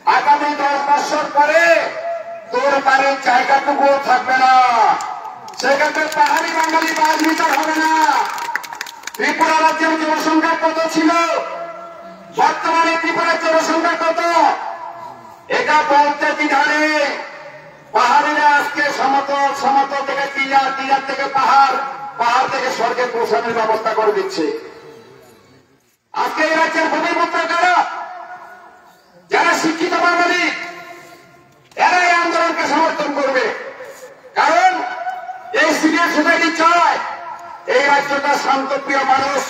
আগামী 10 বছর পরে তোর বাড়ির জায়গাটুকুও থাকবে না, সেক্ষেত্রে পাহাড়ি বাঙালি বাস বিচার হবে না। ত্রিপুরা রাজ্যের জনসংখ্যা কত ছিল, বর্তমানে ত্রিপুরার জনসংখ্যা কত, এটা বলতে বিধানে পাহাড়িরা আজকে সমতল, সমতল থেকে টিলা, টিলার থেকে পাহাড়, পাহাড় থেকে স্বর্গে পৌঁছানোর ব্যবস্থা করে দিচ্ছে। আজকে এই রাজ্যের ভূমিপুত্র কারা? যারা শিক্ষিত বাঙালি, এরাই আন্দোলনকে সমর্থন করবে। কারণ এই সিভিল সোসাইটি চায় এই রাজ্যটা শান্তপ্রিয় মানুষ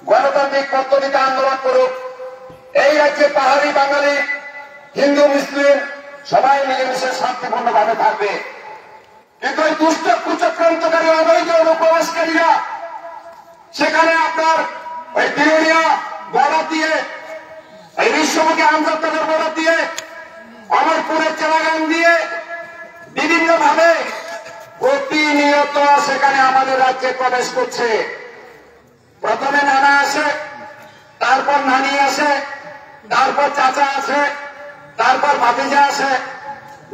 গণতান্ত্রিক পদ্ধতিতে আন্দোলন করুক। এই রাজ্যে পাহাড়ি বাঙালি, হিন্দু মুসলিম সবাই মিলেমিশে শান্তিপূর্ণভাবে থাকবে। কিন্তু এই দুষ্ট কুচক্রান্তকারী অবৈধ অনুপ্রবেশকারীরা সেখানে আপনার ওই বিরোধীরা বর্ডার দিয়ে, এই বিশ্বমুখী আন্তর্জাতিক বর্ডার দিয়ে, অমরপুরের চেলাগান দিয়ে বিভিন্ন ভাবে প্রতিনিয়ত সেখানে আমাদের রাজ্যে প্রবেশ করছে। প্রথমে নানা আসে, তারপর নানি আসে, তারপর চাচা আসে, তারপর ভাতিজা আসে,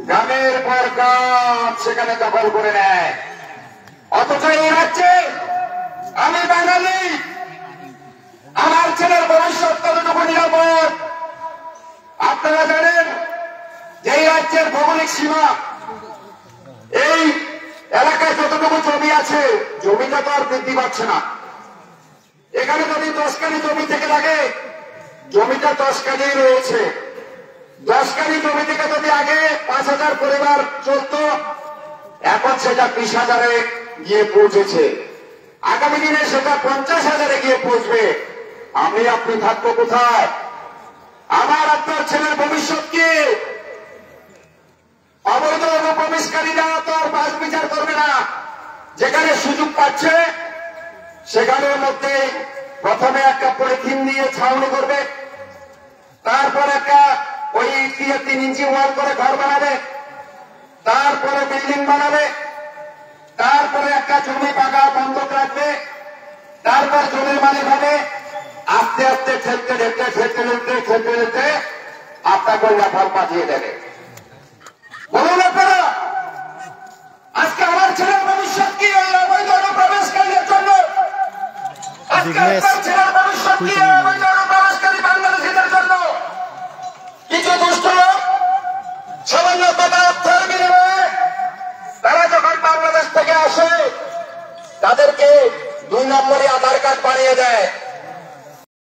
গ্রামের পর গ্রাম সেখানে দখল করে নেয়। অথচ এই রাজ্যে আমি বাঙালি, আমার ছেলের ভবিষ্যৎ কতটুকু নিরাপদ? আপনারা জানেন যে এই রাজ্যের ভৌগোলিক সীমা, এই এলাকায় যতটুকু জমি আছে, জমিটা তো আর বৃদ্ধি পাচ্ছে না। এখানে যদি 10 কানি জমি থেকে থাকে, জমিটা 10 কানি রয়েছে। 10 কানি জমি থেকে যদি আগে 5,000 পরিবার চলত, এখন সেটা 20,000-এ গিয়ে পৌঁছেছে। আগামী দিনে সেটা 50,000-এ গিয়ে পৌঁছবে। আমি আপনি থাকবো কোথায়? আমার আপনার ছেলের ভবিষ্যৎ কি? অবৈধ অনুপ্রবেশকারীরা তো আর বাস বিচার করবে না। যেখানে সুযোগ পাচ্ছে সেখানের মধ্যে প্রথমে একটা পলিথিন দিয়ে ছাউনি করবে, তারপর একটা ওই 3 ইঞ্চি ওয়াল করে ঘর বানাবে, তারপরে বিল্ডিং বানাবে, তারপরে একটা জমি পাকা বন্ধক রাখবে, তারপর জমির মালিক হবে। আস্তে আস্তে ঠেলতে ঠেলতে ঠেলতে ঠেলতে ঠেলতে ঠেলতে আপনাকে ফল পাঠিয়ে দেবে। বলুন আপনারা, আজকে আমার ছেলের ভবিষ্যৎ কি এই অবৈধ অনুপ্রবেশকারীদের জন্য? আজকে আপনার ছেলের ভবিষ্যৎ কি এই অবৈধ অনুপ্রবেশকারী বাংলাদেশিদের জন্য? কিছু দুষ্ট লোক সামান্য টাকা অর্থের বিনিময়ে তারা যখন বাংলাদেশ থেকে আসে, তাদেরকে 2 নম্বরে আধার কার্ড বানিয়ে দেয়।